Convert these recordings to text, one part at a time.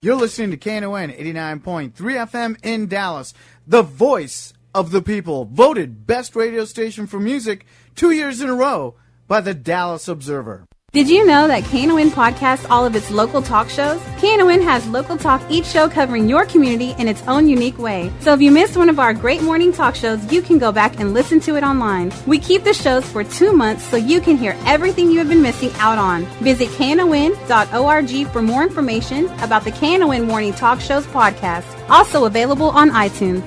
You're listening to KNON 89.3 FM in Dallas, the voice of the people, voted best radio station for music 2 years in a row by the Dallas Observer. Did you know that KNON podcasts all of its local talk shows? KNON has local talk, each show covering your community in its own unique way. So if you missed one of our great morning talk shows, you can go back and listen to it online. We keep the shows for 2 months so you can hear everything you have been missing out on. Visit KNON.org for more information about the KNON Morning Talk Shows podcast. Also available on iTunes.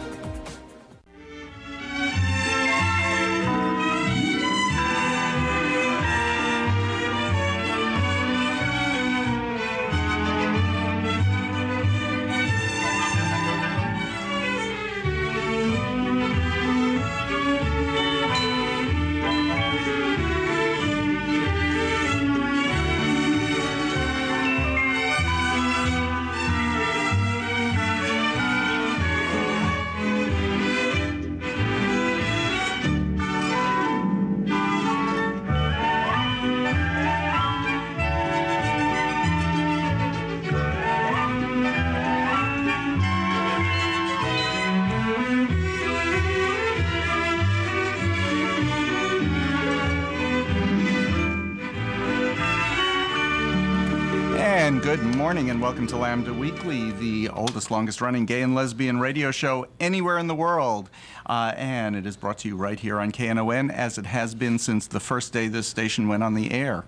Good morning and welcome to Lambda Weekly, the oldest, longest-running gay and lesbian radio show anywhere in the world. And it is brought to you right here on KNON, as it has been since the first day this station went on the air.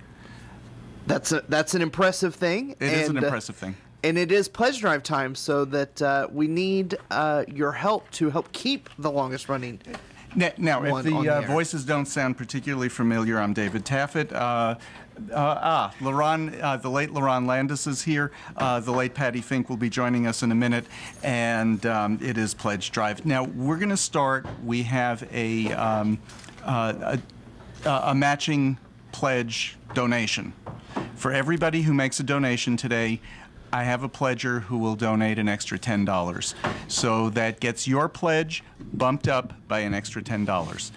That's an impressive thing. It is an impressive thing. And it is pledge drive time, so that we need your help to help keep the longest-running. Now, if the voices don't sound particularly familiar, I'm David Taffet. The late Lerone Landis is here. The late Patti Fink will be joining us in a minute, and it is Pledge Drive. Now, we're going to start. We have a matching pledge donation. For everybody who makes a donation today, I have a pledger who will donate an extra $10. So that gets your pledge bumped up by an extra $10.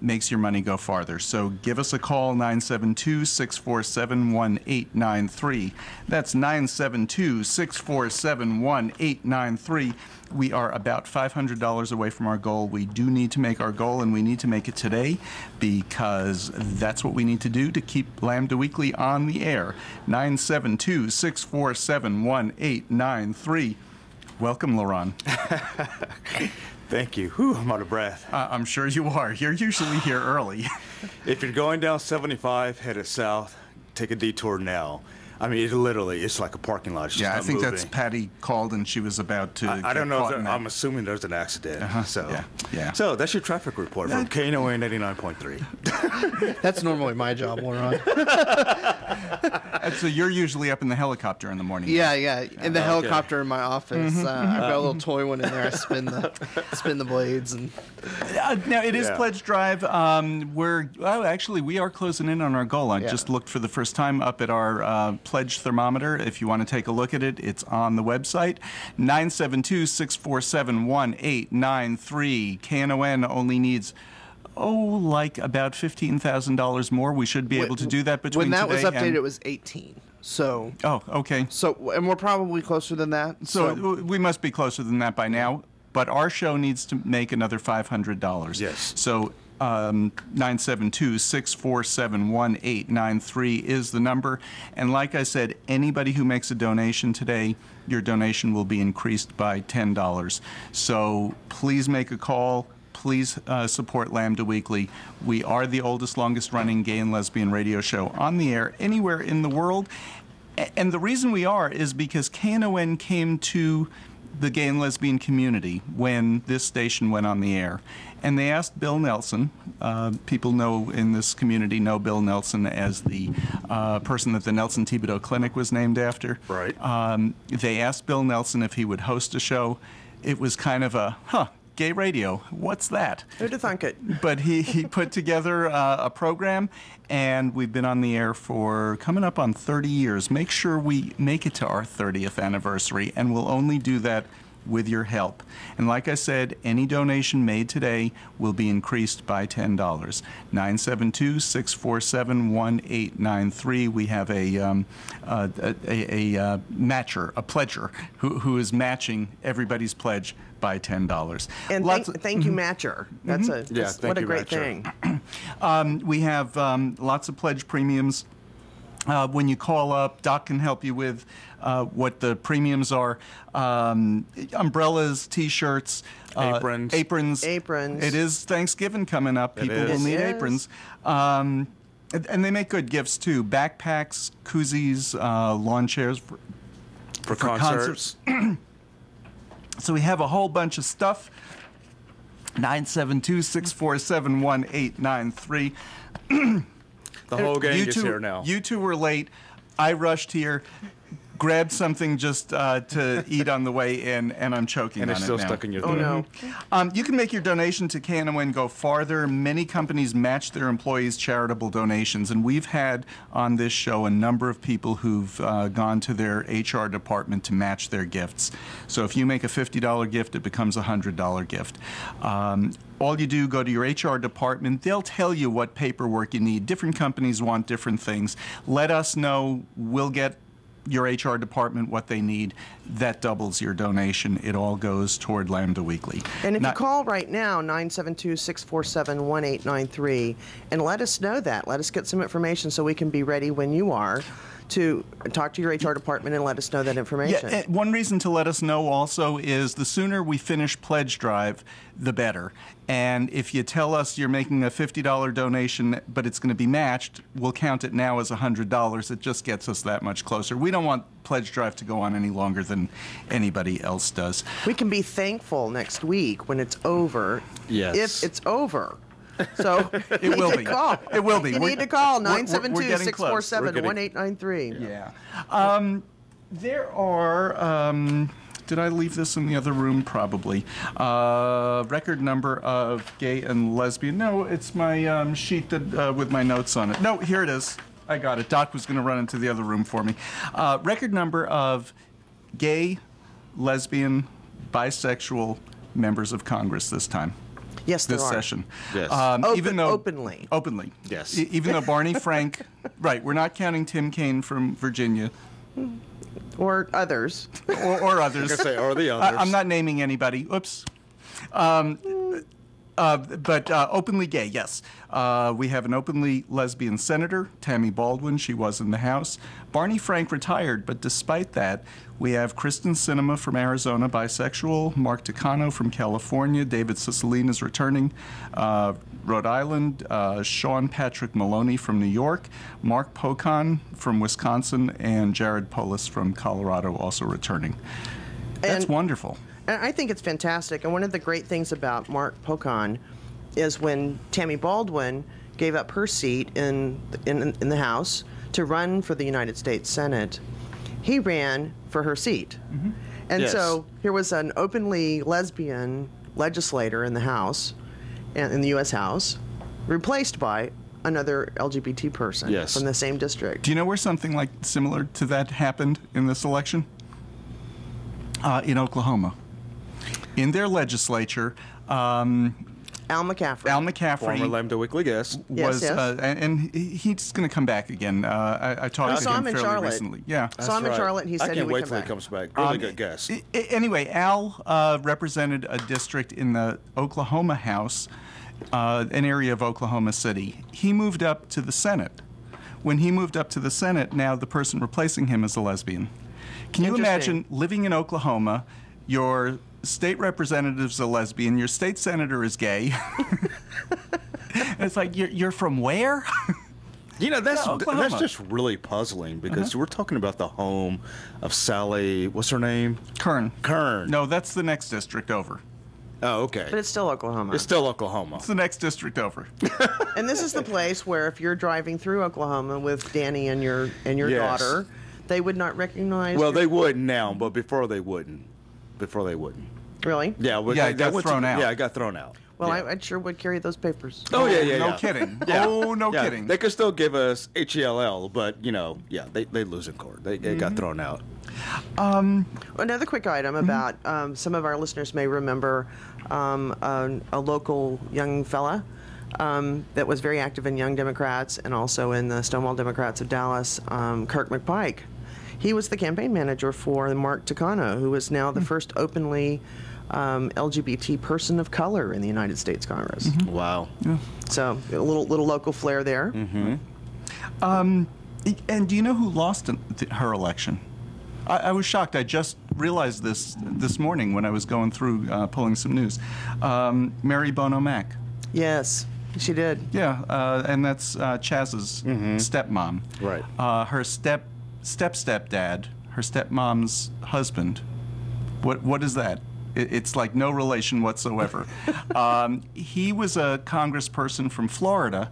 Makes your money go farther. So give us a call, 972-647-1893. That's 972-647-1893. We are about $500 away from our goal. We do need to make our goal, and we need to make it today because that's what we need to do to keep Lambda Weekly on the air. 972-647-1893. Welcome, Lerone. Thank you. Whew, I'm out of breath. I'm sure you are. You're usually here early. If you're going down 75, headed south, take a detour now. I mean, it's like a parking lot. It's just I think moving. that's Patti called and she was about to I don't know. I'm that. Assuming there's an accident. Yeah. So that's your traffic report from KNON 89.3. That's normally my job, Lerone. So you're usually up in the helicopter in the morning. Yeah. In the helicopter in my office. I've got a little toy one in there. I spin the blades and. Now it is Pledge Drive. We are closing in on our goal. I just looked for the first time up at our pledge thermometer. If you want to take a look at it, it's on the website. 972-647-1893. KNON only needs like about $15,000 more. We should be able to do that between today. When that was updated, it was 18. So. Oh, okay. So, and we're probably closer than that. So we must be closer than that by now. But our show needs to make another $500. Yes. So 972-647-1893 is the number. And like I said, anybody who makes a donation today, your donation will be increased by $10. So please make a call. Please support Lambda Weekly. We are the oldest, longest-running gay and lesbian radio show on the air anywhere in the world. And the reason we are is because KNON came to the gay and lesbian community when this station went on the air. And they asked Bill Nelson, people know in this community know Bill Nelson as the person that the Nelson Thibodeau Clinic was named after. Right. They asked Bill Nelson if he would host a show. It was kind of a, gay radio, what's that? Who'd have thunk it? But he put together a program, and we've been on the air for coming up on 30 years. Make sure we make it to our 30th anniversary, and we'll only do that with your help. And like I said, any donation made today will be increased by $10. 972-647-1893. We have a matcher, a pledger, who is matching everybody's pledge by $10. And thank you, Matcher. That's what a great thing. We have lots of pledge premiums. When you call up, Doc can help you with what the premiums are. Umbrellas, T-shirts, aprons. It is Thanksgiving coming up. People will need aprons. And they make good gifts, too. Backpacks, koozies, lawn chairs for concerts. So we have a whole bunch of stuff. 972-647-1893. The whole gang is here now. You two were late. I rushed here, grabbed something just to eat on the way in, and I'm choking on it now. And it's still stuck in your throat. Oh, no. You can make your donation to KNON go farther. Many companies match their employees' charitable donations, and we've had on this show a number of people who've gone to their HR department to match their gifts. So if you make a $50 gift, it becomes a $100 gift. All you do, go to your HR department. They'll tell you what paperwork you need. Different companies want different things. Let us know. We'll get your HR department what they need. That doubles your donation. It all goes toward Lambda Weekly. And if you call right now, 972-647-1893, and let us know that. Let us get some information so we can be ready when you are to talk to your HR department and let us know that information. Yeah, one reason to let us know also is the sooner we finish Pledge Drive, the better. And if you tell us you're making a $50 donation, but it's going to be matched, we'll count it now as $100. It just gets us that much closer. We don't want Pledge Drive to go on any longer than anybody else does. We can be thankful next week when it's over. Yes. If it's over. So It will be. Call. It will be. You need to call 972-647-1893. Yeah. There are, did I leave this in the other room? Probably. Record number of gay and lesbian. No, it's my sheet that, with my notes on it. No, here it is. I got it. Doc was going to run into the other room for me. Record number of gay, lesbian, bisexual members of Congress this time. Yes, there this are. session. Yes. Openly. Openly. Yes. Even though Barney Frank, right, we're not counting Tim Kaine from Virginia. Or others. Or others. I was gonna say, or the others. I'm not naming anybody. Oops. But openly gay, yes. We have an openly lesbian senator, Tammy Baldwin. She was in the House. Barney Frank retired, but despite that, we have Kristen Sinema from Arizona, bisexual. Mark Takano from California. David Cicilline is returning. Rhode Island. Sean Patrick Maloney from New York. Mark Pocon from Wisconsin. And Jared Polis from Colorado also returning. That's wonderful. And I think it's fantastic. And one of the great things about Mark Pocon is when Tammy Baldwin gave up her seat in the House to run for the United States Senate, he ran for her seat. Mm-hmm. And Yes. so here was an openly lesbian legislator in the House, in the U.S. House, replaced by another LGBT person Yes. from the same district. Do you know where something like similar to that happened in this election? In Oklahoma. In their legislature, Al McCaffrey. Former Lambda Weekly guest. was, Yes. and he's going to come back again. I talked to saw him him in fairly Charlotte. recently. Yeah. Saw him in Charlotte, and he said I he can't would wait come till he back. comes back. Really good guest. Anyway, Al represented a district in the Oklahoma House, an area of Oklahoma City. He moved up to the Senate. When he moved up to the Senate, now the person replacing him is a lesbian. Can you imagine living in Oklahoma, your state representative's a lesbian, your state senator is gay? And it's like, you're from where? You know, that's Oklahoma. just really puzzling because we're talking about the home of Sally, what's her name? Kern. No. No, that's the next district over. Oh, okay. But it's still Oklahoma. It's still Oklahoma. It's the next district over. And this is the place where if you're driving through Oklahoma with Danny and your Yes. daughter, they would not recognize. Well, your- they would now, but before they wouldn't. Really? Yeah, Yeah, it got thrown out. Yeah, it got thrown out. Well, Yeah. I sure would carry those papers. Oh, yeah. No kidding. Yeah. Oh, no Yeah. kidding. They could still give us HELL, but, they lose in court. They got thrown out. Another quick item about some of our listeners may remember a local young fella that was very active in Young Democrats and also in the Stonewall Democrats of Dallas, Kirk McPike. He was the campaign manager for Mark Takano, who is now the first openly LGBT person of color in the United States Congress. Wow. So a little local flair there. And do you know who lost her election? I was shocked. I just realized this morning when I was going through pulling some news. Mary Bono Mack. Yes, she did. Yeah, and that's Chaz's stepmom. Right. Her stepdad, her stepmom's husband. What is that? It's like no relation whatsoever. He was a congressperson from Florida.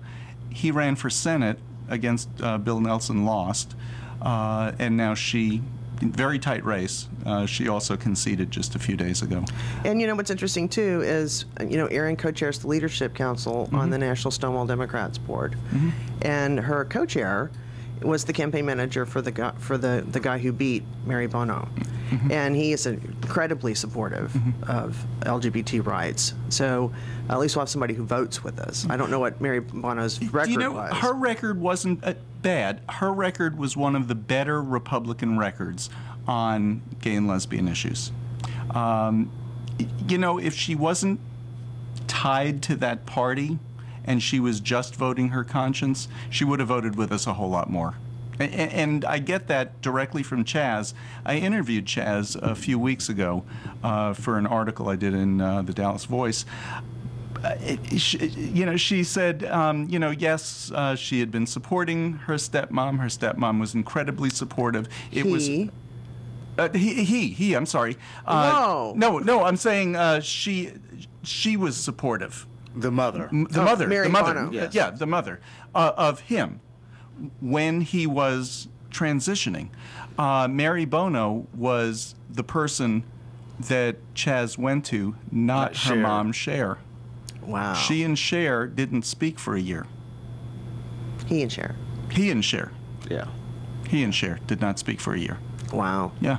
He ran for Senate against Bill Nelson, lost, and now she. Very tight race. She also conceded just a few days ago. And what's interesting too is Erin co-chairs the Leadership Council on the National Stonewall Democrats board, and her co-chair was the campaign manager for the guy who beat Mary Bono, and he is incredibly supportive of LGBT rights. So at least we'll have somebody who votes with us. I don't know what Mary Bono's record was. Her record wasn't bad. Her record was one of the better Republican records on gay and lesbian issues. If she wasn't tied to that party and she was just voting her conscience, she would have voted with us a whole lot more. And I get that directly from Chaz. I interviewed Chaz a few weeks ago for an article I did in the Dallas Voice. She said, yes, she had been supporting her stepmom. Her stepmom was incredibly supportive. He, I'm sorry. No, I'm saying she was supportive. The mother. Mary Bono. Yes. Yeah, the mother of him when he was transitioning. Mary Bono was the person that Chaz went to, not her Cher. mom, Cher. Wow. She and Cher didn't speak for a year. He and Cher. He and Cher. Yeah. He and Cher did not speak for a year. Wow. Yeah.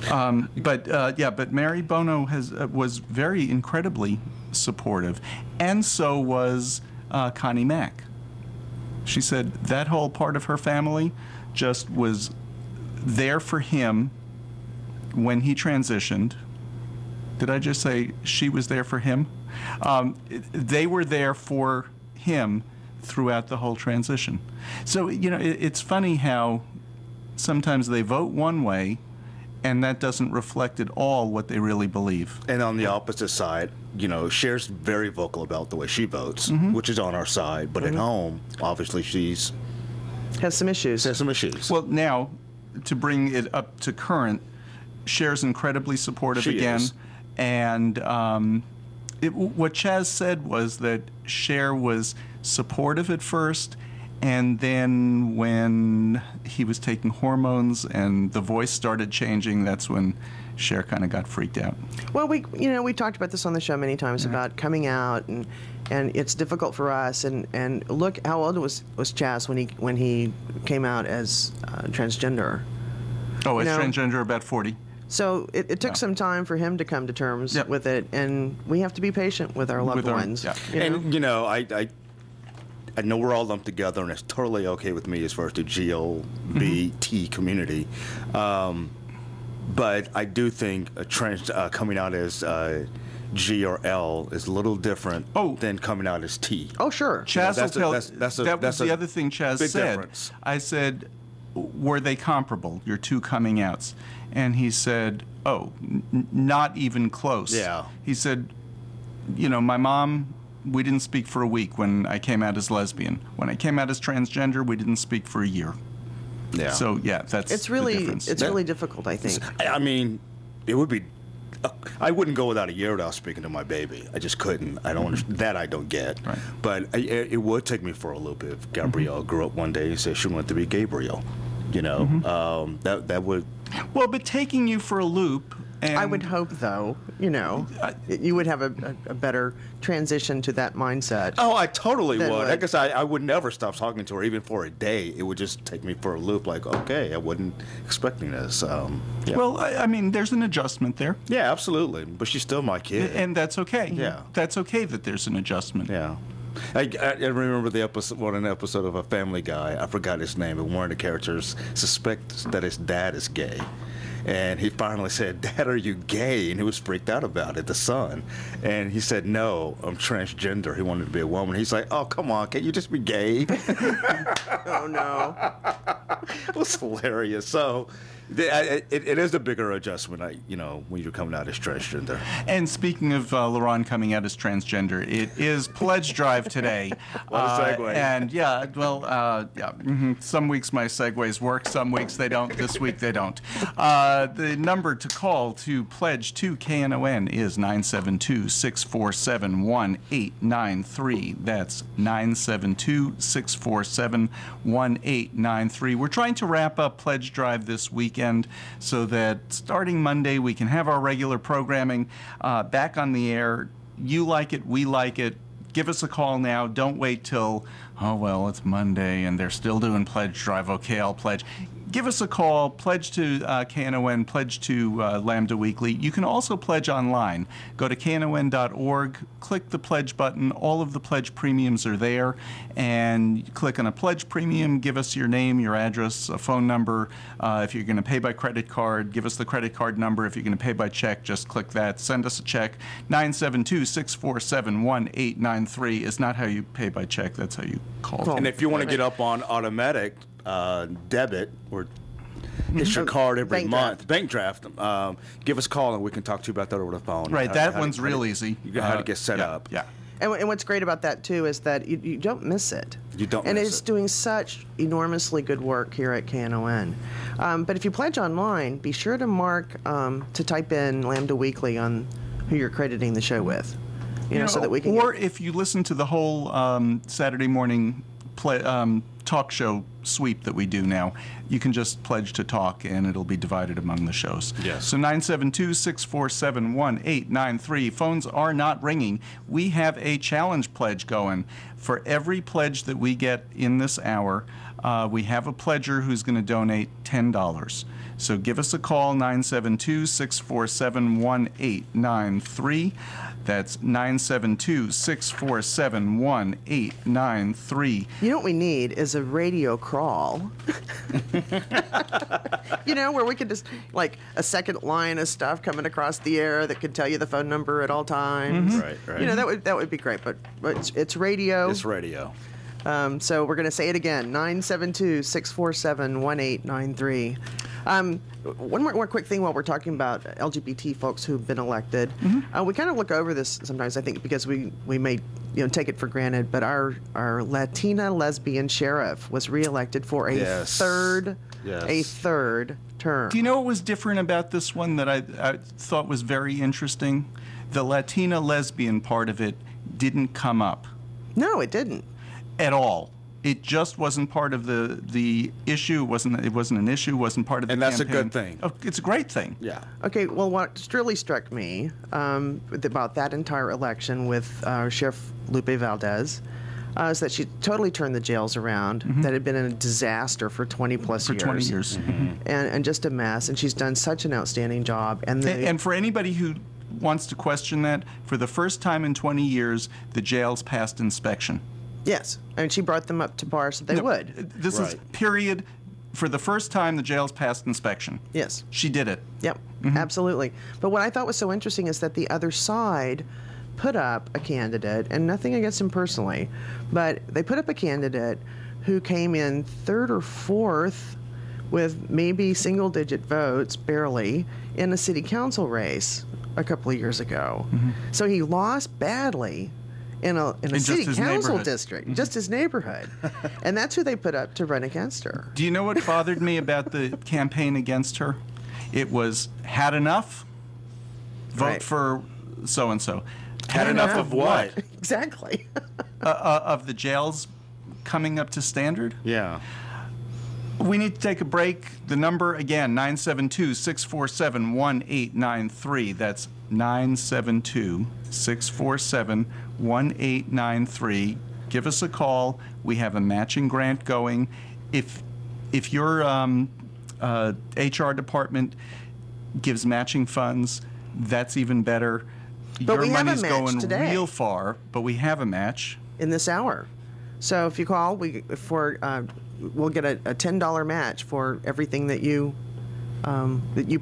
But Mary Bono was very incredibly supportive, and so was Connie Mack. She said that whole part of her family just was there for him when he transitioned. Did I just say she was there for him? They were there for him throughout the whole transition. So, it's funny how sometimes they vote one way and that doesn't reflect at all what they really believe. And on the opposite side, Cher's very vocal about the way she votes, which is on our side. But at home, obviously, Has some issues. has some issues. Well, now, to bring it up to current, Cher's incredibly supportive She again. is. And what Chaz said was that Cher was supportive at first, and then when he was taking hormones and the voice started changing, that's when Cher kind of got freaked out. Well, we talked about this on the show many times about coming out, and it's difficult for us. And look, how old was Chaz when he came out as transgender? Oh, as You know, transgender, about 40. So it took some time for him to come to terms Yep. with it, and we have to be patient with our loved ones. yeah. you know? And I know we're all lumped together, and it's totally okay with me as far as the GLBT community. But I do think a trans coming out as G or L is a little different than coming out as T. Oh, sure. Chaz will tell. that's that was a the other thing Chaz big said. difference. I said, were they comparable, your two coming outs? And he said, not even close. Yeah. He said, my mom, we didn't speak for a week when I came out as lesbian. When I came out as transgender, we didn't speak for a year. Yeah. So, yeah, that's It's the really difference. really difficult, I think. I mean, it would be. I wouldn't go without a year without speaking to my baby. I just couldn't. I don't understand. That I don't get. Right. But it would take me for a loop if Gabrielle grew up one day and said she wanted to be Gabriel. That would. Well, but taking you for a loop And I would hope, though, you would have a better transition to that mindset. Oh, I totally Then would. what? I guess I would never stop talking to her, even for a day. It would just take me for a loop, like, okay, I wasn't expecting this. Yeah. Well, I mean, there's an adjustment there. Yeah, absolutely. But she's still my kid. And that's okay. Yeah. That's okay that there's an adjustment. Yeah. I remember an episode of a Family Guy. I forgot his name, but one of the characters suspects that his dad is gay. And he finally said, "Dad, are you gay?" And he was freaked out about it, the son. And he said, "No, I'm transgender." He wanted to be a woman. He's like, "Oh, come on, can't you just be gay?" Oh, no. It was hilarious. So it is a bigger adjustment, when you're coming out as transgender. And speaking of Lerone coming out as transgender, it is Pledge Drive today. What a segue. And some weeks my segues work, some weeks they don't. This week they don't. The number to call to pledge to KNON is 972-647-1893. That's 972-647-1893. We're trying to wrap up Pledge Drive this weekend so that starting Monday we can have our regular programming back on the air. You like it, we like it. Give us a call now. Don't wait till, it's Monday and they're still doing Pledge Drive. Okay, I'll pledge. Give us a call, pledge to KNON, pledge to Lambda Weekly. You can also pledge online. Go to KNON.org, click the pledge button. All of the pledge premiums are there. And click on a pledge premium, give us your name, your address, a phone number. If you're going to pay by credit card, give us the credit card number. If you're going to pay by check, just click that. Send us a check. 972-647-1893 is not how you pay by check. That's how you call. And if you want to get up on automatic debit or issue a card every month, bank draft, give us a call and we can talk to you about that over the phone. Right, that one's real easy. How to get set up. Yeah. And what's great about that, too, is that you don't miss it. You don't and miss it's it. doing such enormously good work here at KNON. But if you pledge online, be sure to mark to type in Lambda Weekly on who you're crediting the show with. So that we can. Or if you listen to the whole Saturday morning talk show sweep that we do now, you can just pledge to talk and it'll be divided among the shows. Yes. So 972-647-1893. Phones are not ringing. We have a challenge pledge going. For every pledge that we get in this hour, we have a pledger who's going to donate $10. So give us a call, 972-647-1893. That's 972-647-1893. You know what we need is a radio crawl. Where we could just, like, a second line of stuff coming across the air that could tell you the phone number at all times. Mm-hmm. Right. That would be great, but it's radio. It's radio. So we're going to say it again, 972-647-1893. One more quick thing while we're talking about LGBT folks who've been elected. Mm-hmm. We kind of look over this sometimes, I think, because we may take it for granted, but our Latina lesbian sheriff was reelected for a third term. Do you know what was different about this one that I thought was very interesting? The Latina lesbian part of it didn't come up. No, it didn't. At all. It just wasn't part of the issue. It wasn't an issue. Wasn't part of the campaign. And that's a good thing. Oh, it's a great thing. Yeah. Okay. Well, what really struck me about that entire election with Sheriff Lupe Valdez is that she totally turned the jails around. Mm-hmm. That had been a disaster for 20 plus years. For 20 years. Mm-hmm. And just a mess. And she's done such an outstanding job. And for anybody who wants to question that, for the first time in 20 years, the jails passed inspection. Yes, and she brought them up to par so they would. This is period. For the first time, the jails passed inspection. Yes. She did it. Yep, absolutely. But what I thought was so interesting is that the other side put up a candidate, and nothing against him personally, but they put up a candidate who came in third or fourth with maybe single-digit votes, barely, in a city council race a couple of years ago. Mm-hmm. So he lost badly in a city council district, just his neighborhood. And that's who they put up to run against her. Do you know what bothered me about the campaign against her? It was, had enough, vote for so-and-so. Had enough of what? Exactly. Of the jails coming up to standard? Yeah. We need to take a break. The number, again, 972-647-1893. That's 972-647-1893. Give us a call. We have a matching grant going. If your HR department gives matching funds, that's even better. But your we have a money's match going today. real far, but we have a match. In this hour. So if you call, we'll get a $10 match for everything that you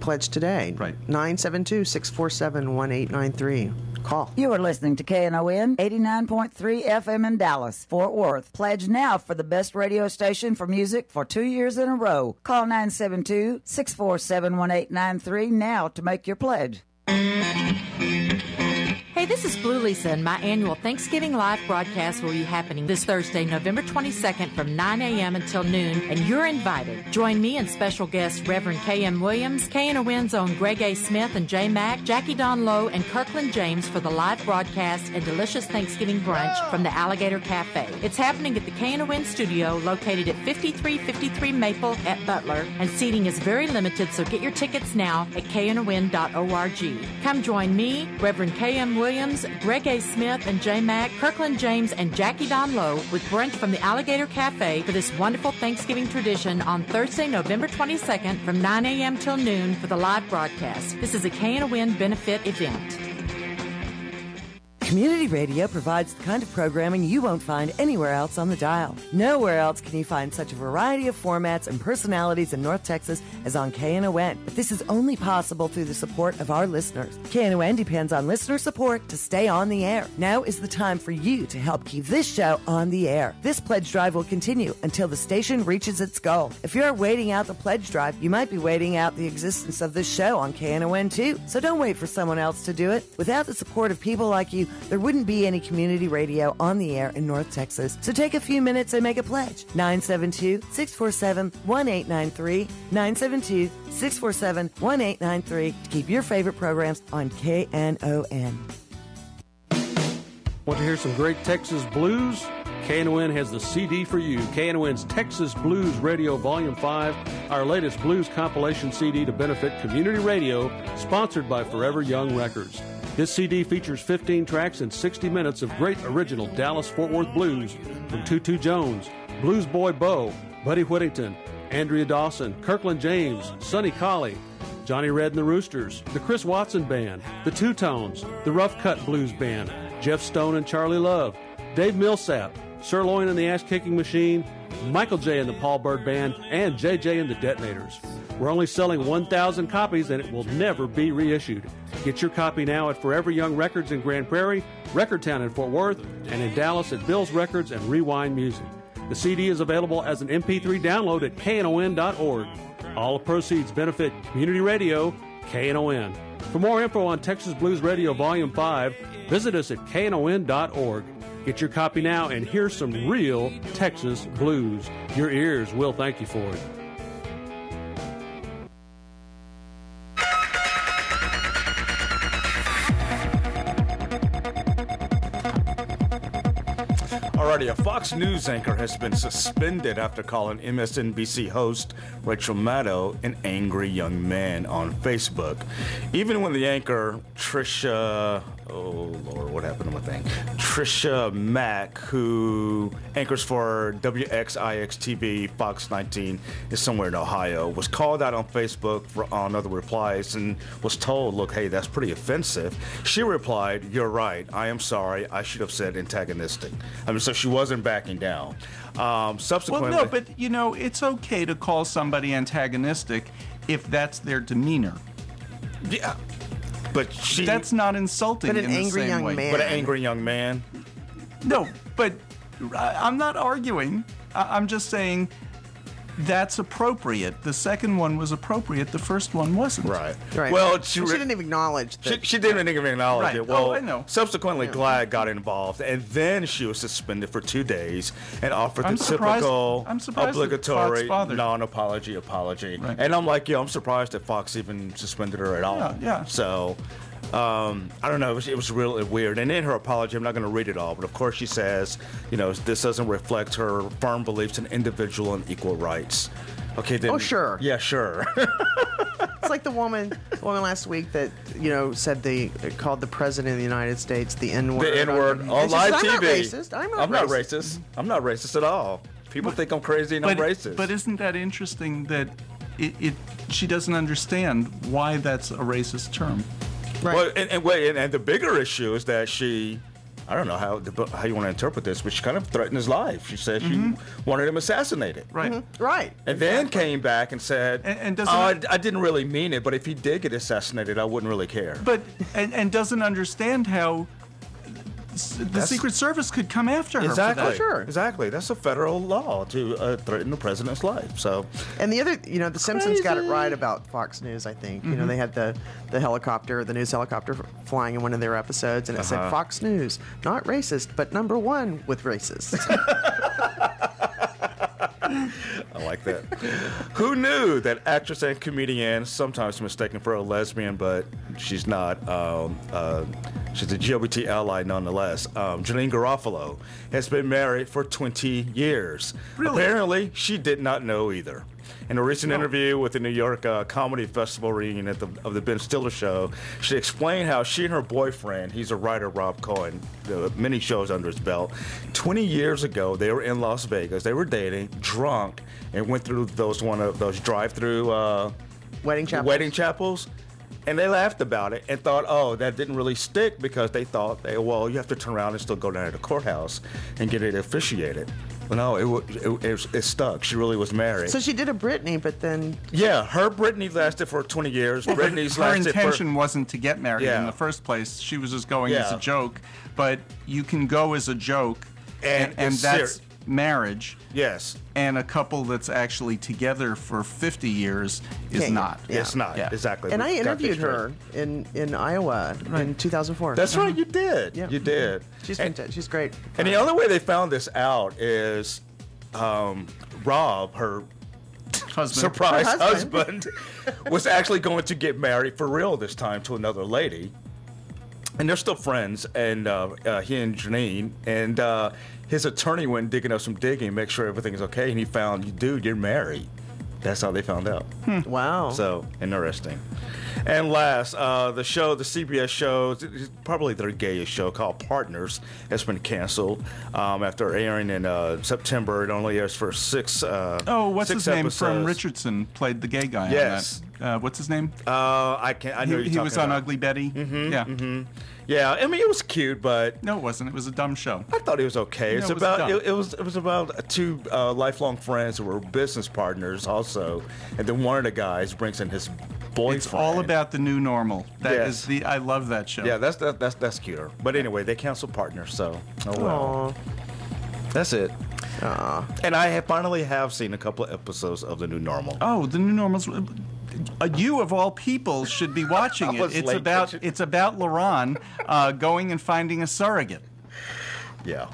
pledge today. Right. 972-647-1893. Call. You are listening to KNON 89.3 FM in Dallas, Fort Worth. Pledge now for the best radio station for music for 2 years in a row. Call 972-647-1893 now to make your pledge. Hey, this is Blue Lisa, and my annual Thanksgiving live broadcast will be happening this Thursday, November 22nd from 9 a.m. until noon, and you're invited. Join me and special guests Reverend K.M. Williams, KNON's own Greg A. Smith and J. Mack, Jackie Don Lowe, and Kirkland James for the live broadcast and delicious Thanksgiving brunch from the Alligator Cafe. It's happening at the KNON studio located at 5353 Maple at Butler, and seating is very limited, so get your tickets now at knon.org. Come join me, Reverend K.M. Williams, Greg A. Smith, and J. Mack, Kirkland James, and Jackie Don Lowe with brunch from the Alligator Cafe for this wonderful Thanksgiving tradition on Thursday, November 22nd from 9 a.m. till noon for the live broadcast. This is a KNON benefit event. Community radio provides the kind of programming you won't find anywhere else on the dial. Nowhere else can you find such a variety of formats and personalities in North Texas as on KNON. But this is only possible through the support of our listeners. KNON depends on listener support to stay on the air. Now is the time for you to help keep this show on the air. This pledge drive will continue until the station reaches its goal. If you're waiting out the pledge drive, you might be waiting out the existence of this show on KNON too. So don't wait for someone else to do it. Without the support of people like you, there wouldn't be any community radio on the air in North Texas. So take a few minutes and make a pledge. 972-647-1893. 972-647-1893 to keep your favorite programs on KNON. Want to hear some great Texas blues? KNON has the CD for you. KNON's Texas Blues Radio Volume 5, our latest blues compilation CD to benefit community radio, sponsored by Forever Young Records. This CD features 15 tracks and 60 minutes of great original Dallas-Fort Worth blues from Tutu Jones, Blues Boy Bo, Buddy Whittington, Andrea Dawson, Kirkland James, Sonny Colley, Johnny Red and the Roosters, the Chris Watson Band, the Two Tones, the Rough Cut Blues Band, Jeff Stone and Charlie Love, Dave Millsap, Sirloin and the Ash Kicking Machine, Michael J. and the Paul Bird Band, and JJ and the Detonators. We're only selling 1,000 copies, and it will never be reissued. Get your copy now at Forever Young Records in Grand Prairie, Recordtown in Fort Worth, and in Dallas at Bill's Records and Rewind Music. The CD is available as an MP3 download at KNON.org. All proceeds benefit community radio, KNON. For more info on Texas Blues Radio Volume 5, visit us at KNON.org. Get your copy now and hear some real Texas blues. Your ears will thank you for it. Alrighty, a Fox News anchor has been suspended after calling MSNBC host Rachel Maddow an angry young man on Facebook. Even when the anchor Trisha, oh Lord, what happened to my thing? Trisha Mack, who anchors for WXIX-TV Fox 19, is somewhere in Ohio, was called out on Facebook on other replies and was told, look, hey, that's pretty offensive. She replied, you're right, I am sorry, I should have said antagonistic. I mean, so she wasn't backing down. Subsequently... Well, no, but, you know, it's okay to call somebody antagonistic if that's their demeanor. Yeah, but she... That's not insulting But an in the angry same young way. man. But an angry young man? No, but I'm not arguing. I'm just saying that's appropriate. The second one was appropriate. The first one wasn't. Right. Well, she didn't even acknowledge that. She didn't even acknowledge Right. it. Well, Oh, I know. subsequently, Glad got involved, and then she was suspended for 2 days and offered the typical I'm surprised obligatory that Fox bothered. non-apology apology. Right. And I'm like, I'm surprised that Fox even suspended her at all. Yeah. So... I don't know. It was really weird. And in her apology, I'm not going to read it all, but of course she says, you know, this doesn't reflect her firm beliefs in individual and equal rights. Okay, then. Oh, sure. Yeah, sure. It's like the woman last week that said called the president of the United States the N-word. The N-word on live TV. I'm not racist. I'm not racist. I'm not racist at all. People think I'm crazy and I'm racist. But isn't that interesting that she doesn't understand why that's a racist term? Right. Well, and the bigger issue is that she, I don't know how you want to interpret this, but she kind of threatened his life. She said she wanted him assassinated. Right. Mm-hmm. Right. And then came back and said, I didn't really mean it, but if he did get assassinated, I wouldn't really care. But and doesn't understand how the Secret Service could come after her. Exactly. For that. Sure. Exactly. That's a federal law to threaten the president's life. So. And the other, the Simpsons got it right about Fox News, I think. They had the helicopter, the news helicopter flying in one of their episodes, and it said, Fox News, not racist, but #1 with racists. I like that. Who knew that actress and comedian, sometimes mistaken for a lesbian, but she's not. She's a LGBT ally nonetheless. Janine Garofalo has been married for 20 years. Really? Apparently, she did not know either. In a recent interview with the New York Comedy Festival reunion of the Ben Stiller Show, she explained how she and her boyfriend, he's a writer, Rob Cohen, many shows under his belt, 20 years ago, they were in Las Vegas. They were dating, drunk, and went through one of those drive-through wedding chapels. And they laughed about it and thought, oh, that didn't really stick because they thought, you have to turn around and still go down to the courthouse and get it officiated. But no, it stuck. She really was married. So she did a Britney, but then... Yeah, her Britney lasted for 20 years. Britney's her lasted intention wasn't to get married in the first place. She was just going as a joke. But you can go as a joke, and that's marriage. Yes. And a couple that's actually together for 50 years is not. Yeah. It's not. Yeah. Exactly. And I interviewed her in Iowa in 2004. That's right. You did. Yeah. You did. She's fantastic. She's great. And the other way they found this out is Rob, her surprise husband, was actually going to get married for real this time to another lady. And they're still friends, and he and Janine, and his attorney went digging up some digging, make sure everything's okay, and he found, dude, you're married. That's how they found out. Wow. So, interesting. And last, the CBS show, probably their gayest show, called Partners, has been canceled after airing in September. It only airs for six what's his name episodes. from Richardson played the gay guy Yes. on that. What's his name? I can't. I know he was on Ugly Betty. Mm-hmm, yeah. Mm-hmm. Yeah, I mean, it was cute, but no, it wasn't. It was a dumb show. I thought it was okay. It was about two lifelong friends who were business partners also, and then one of the guys brings in his boyfriend. It's all about the new normal. I love that show. Yeah, that's cuter. But anyway, they canceled Partners, so oh well. Aww. That's it. And I finally have seen a couple of episodes of the new normal. Oh, the new normal's. You of all people should be watching it. It's about Lerone going and finding a surrogate. Yeah,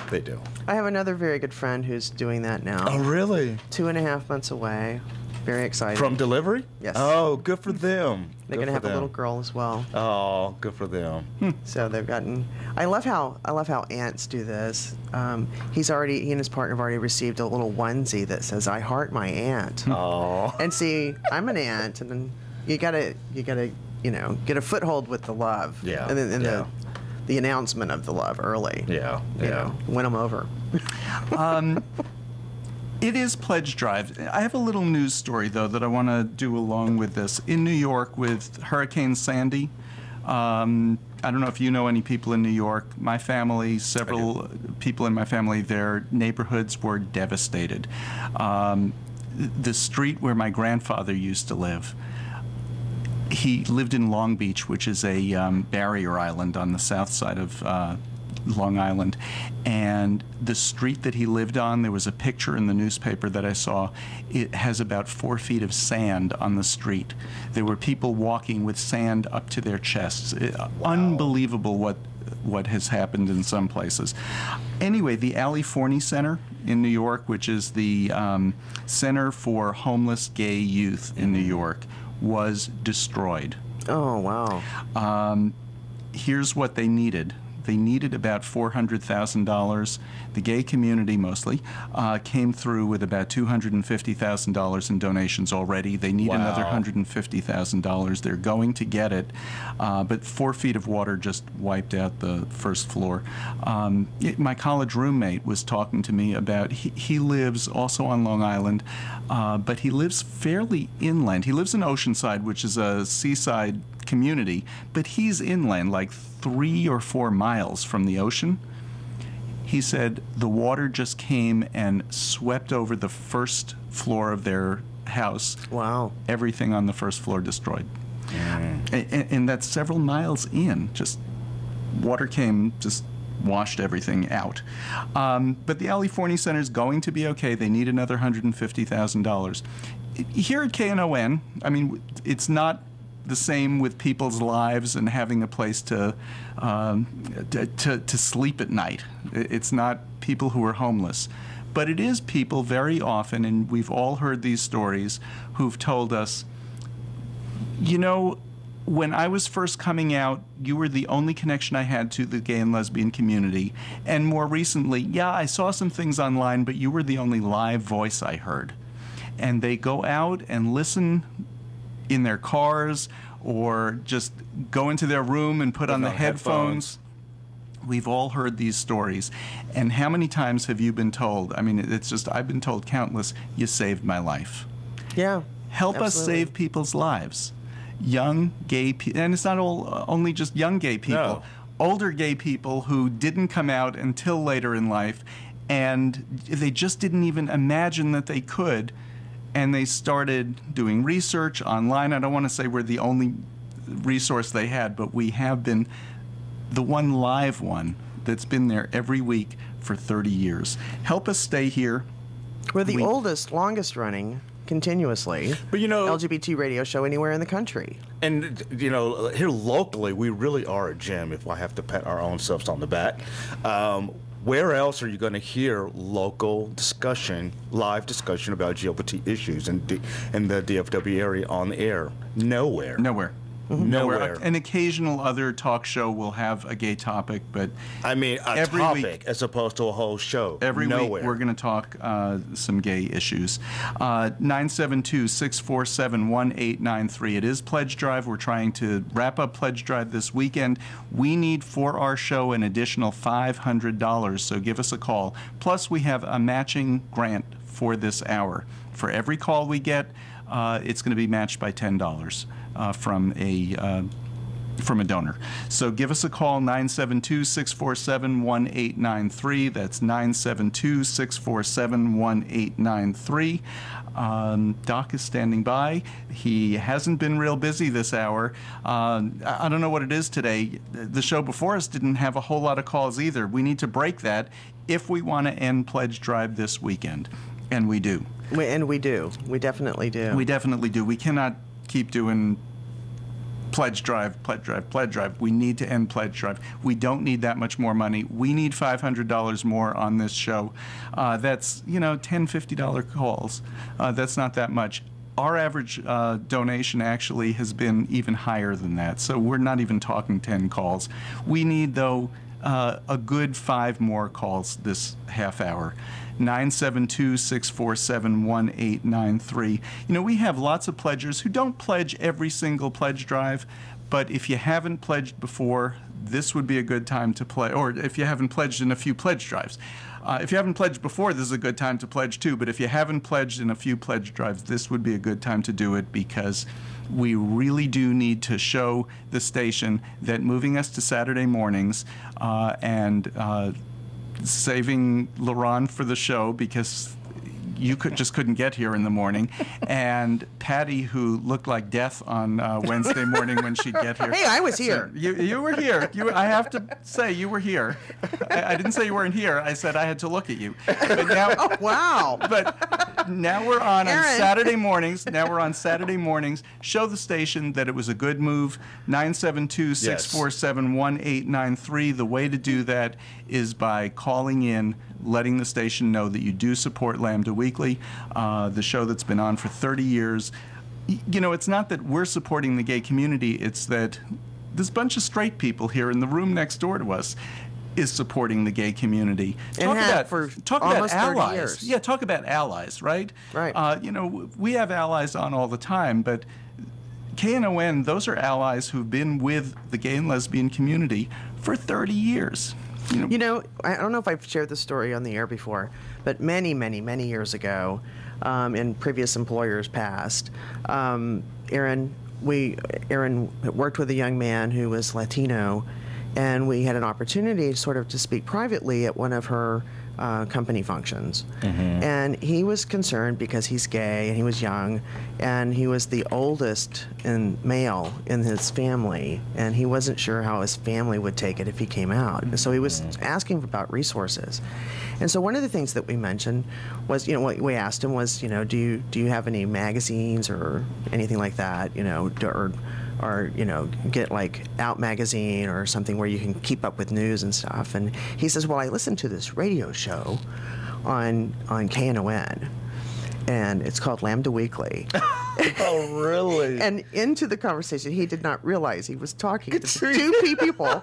they do. I have another very good friend who's doing that now. Oh, really? 2.5 months away. Very excited. From delivery? Yes. Oh, good for them. They're going to have a little girl as well. Oh, good for them. So they've gotten. I love how aunts do this. He and his partner have already received a little onesie that says "I heart my aunt." Oh. And see, I'm an aunt, and then you gotta get a foothold with the love. Yeah. And then the announcement of the love early. Yeah. Win them over. It is Pledge Drive. I have a little news story, though, that I want to do along with this. In New York with Hurricane Sandy, I don't know if you know any people in New York. My family, several people in my family, their neighborhoods were devastated. The street where my grandfather used to live, he lived in Long Beach, which is a barrier island on the south side of Long Island, and the street that he lived on, there was a picture in the newspaper that I saw. It has about 4 feet of sand on the street. There were people walking with sand up to their chests. Unbelievable what has happened in some places. Anyway, the Ali Forney Center in New York, which is the Center for Homeless Gay Youth in New York, was destroyed. Oh, wow. Here's what they needed. They needed about $400,000. The gay community mostly came through with about $250,000 in donations already. They need another $150,000. They're going to get it, but 4 feet of water just wiped out the first floor. My college roommate was talking to me about, he lives also on Long Island, but he lives fairly inland. He lives in Oceanside, which is a seaside community, but he's inland, like 3 or 4 miles from the ocean. He said the water just came and swept over the first floor of their house. Wow. Everything on the first floor destroyed. And that's several miles in. Just water came, just washed everything out. But the Ali Forney Center is going to be okay. They need another $150,000. Here at KNON, I mean, it's not the same with people's lives and having a place to sleep at night. It's not people who are homeless. But it is people very often, and we've all heard these stories, who've told us, you know, when I was first coming out, you were the only connection I had to the gay and lesbian community. And more recently, yeah, I saw some things online, but you were the only live voice I heard. And they go out and listen in their cars or just go into their room and put on the headphones. We've all heard these stories. And how many times have you been told? I mean, it's just, I've been told countless, you saved my life. Yeah. Help us save people's lives. Young gay people, and it's not only just young gay people, No. Older gay people who didn't come out until later in life, and they just didn't even imagine that they could, and they started doing research online. I don't want to say we're the only resource they had, but we have been the one live one that's been there every week for 30 years. Help us stay here. We're the oldest, longest running, continuously, but you know, LGBT radio show anywhere in the country. And you know, here locally, we really are a gem. If I have to pat our own selves on the back, where else are you going to hear local discussion, live discussion about LGBT issues in the DFW area on the air? Nowhere. Nowhere. Mm-hmm. Nowhere. An occasional other talk show will have a gay topic, but I mean a every topic week, as opposed to a whole show. Every Nowhere. week we're going to talk some gay issues. 972-647-1893. It is Pledge Drive. We're trying to wrap up Pledge Drive this weekend. We need for our show an additional $500, so give us a call. Plus we have a matching grant for this hour. For every call we get, it's going to be matched by $10 from a donor. So give us a call, 972-647-1893. That's 972-647-1893. Doc is standing by. He hasn't been real busy this hour. I don't know what it is today. The show before us didn't have a whole lot of calls either. We need to break that if we want to end Pledge Drive this weekend. And we do. We do. We definitely do. We definitely do. We cannot keep doing Pledge Drive, Pledge Drive, Pledge Drive. We need to end Pledge Drive. We don't need that much more money. We need $500 more on this show. That's, you know, $10, $50 calls. That's not that much. Our average donation actually has been even higher than that. So we're not even talking 10 calls. We need, though, a good 5 more calls this half hour. 972-647-1893. You know, we have lots of pledgers who don't pledge every single pledge drive, but if you haven't pledged before, this would be a good time to pledge, or if you haven't pledged in a few pledge drives. If you haven't pledged before, this is a good time to pledge too, but if you haven't pledged in a few pledge drives, this would be a good time to do it, because we really do need to show the station that moving us to Saturday mornings and saving Lerone for the show, because you just couldn't get here in the morning, and Patti, who looked like death on Wednesday morning when she'd get here. Hey, I was here. So you were here. I have to say, you were here. I didn't say you weren't here. I said I had to look at you. But now, oh, wow. But now we're on Saturday mornings. Now we're on Saturday mornings. Show the station that it was a good move. 972-647-1893. The way to do that is by calling in, letting the station know that you do support Lambda Weekly, the show that's been on for 30 years. You know, it's not that we're supporting the gay community, it's that this bunch of straight people here in the room next door to us is supporting the gay community. Talk about allies. years. Yeah, talk about allies, right? Right. We have allies on all the time, but KNON, those are allies who've been with the gay and lesbian community for 30 years. I don't know if I've shared this story on the air before, but many, many, many years ago, in previous employers past, Aaron worked with a young man who was Latino, and we had an opportunity to speak privately at one of her company functions. And he was concerned because he's gay and he was young, and he was the oldest male in his family, and he wasn't sure how his family would take it if he came out. And so he was asking about resources. And so one of the things that we mentioned was, what we asked him was, do you have any magazines or anything like that, or get like Out Magazine or something where you can keep up with news and stuff. And he says, well, I listened to this radio show on KNON, and it's called Lambda Weekly. Oh, really? And into the conversation, he did not realize he was talking to two people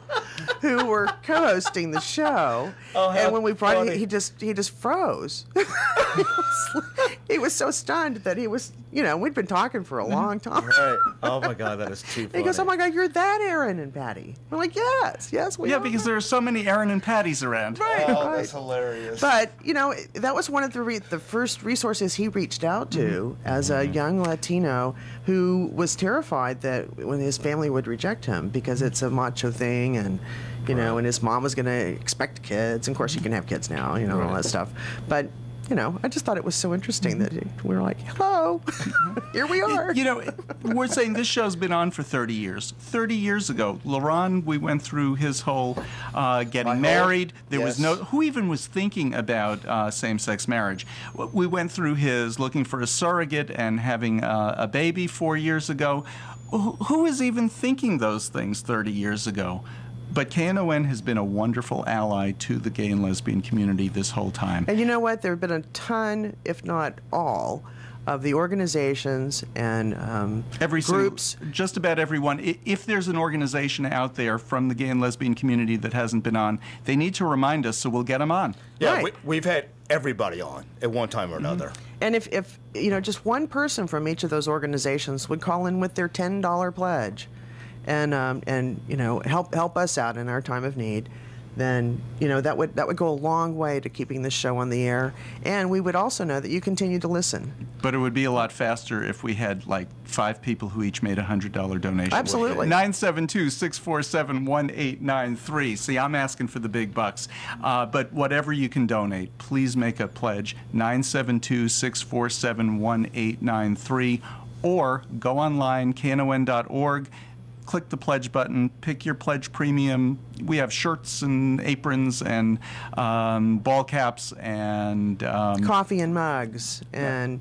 who were co-hosting the show. Oh, and when we brought funny. it, he just froze. He was so stunned that he was, we'd been talking for a long time. Right. Oh, my God, that is too funny. He goes, oh, my God, you're that Aaron and Patty. We're like, yes, we are. Because there are so many Aaron and Patties around. Right, right. That's hilarious. But, that was one of the first resources he reached out to as a young Latino who was terrified that when his family would reject him because it's a macho thing, and, and his mom was going to expect kids. And of course, you can have kids now, and all that stuff. But, I just thought it was so interesting that we were like, hello, here we are. We're saying this show's been on for 30 years. 30 years ago, Lerone, we went through his whole getting married. There was who even was thinking about same-sex marriage? We went through his looking for a surrogate and having a baby 4 years ago. Who was even thinking those things 30 years ago? But KNON has been a wonderful ally to the gay and lesbian community this whole time. And you know what? There have been a ton, if not all, of the organizations and groups. Just about everyone. If there's an organization out there from the gay and lesbian community that hasn't been on, they need to remind us, so we'll get them on. Yeah, right. we've had everybody on at one time or another. And if just one person from each of those organizations would call in with their $10 pledge, and help us out in our time of need, then that would go a long way to keeping this show on the air. And we would also know that you continue to listen. But it would be a lot faster if we had like 5 people who each made a $100 donation. Absolutely. 972-647-1893. See, I'm asking for the big bucks. But whatever you can donate, please make a pledge. 972-647-1893, or go online, knon.org. Click the pledge button, pick your pledge premium. We have shirts and aprons and ball caps and coffee and mugs and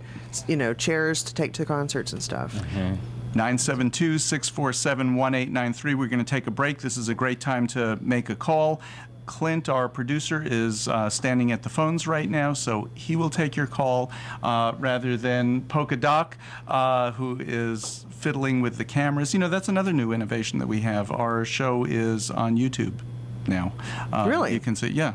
chairs to take to concerts and stuff. 972-647-1893. We're going to take a break. This is a great time to make a call. Clint, our producer, is standing at the phones right now, so he will take your call rather than Polka Doc, who is fiddling with the cameras. That's another new innovation that we have. Our show is on YouTube now. Really? You can see, yeah.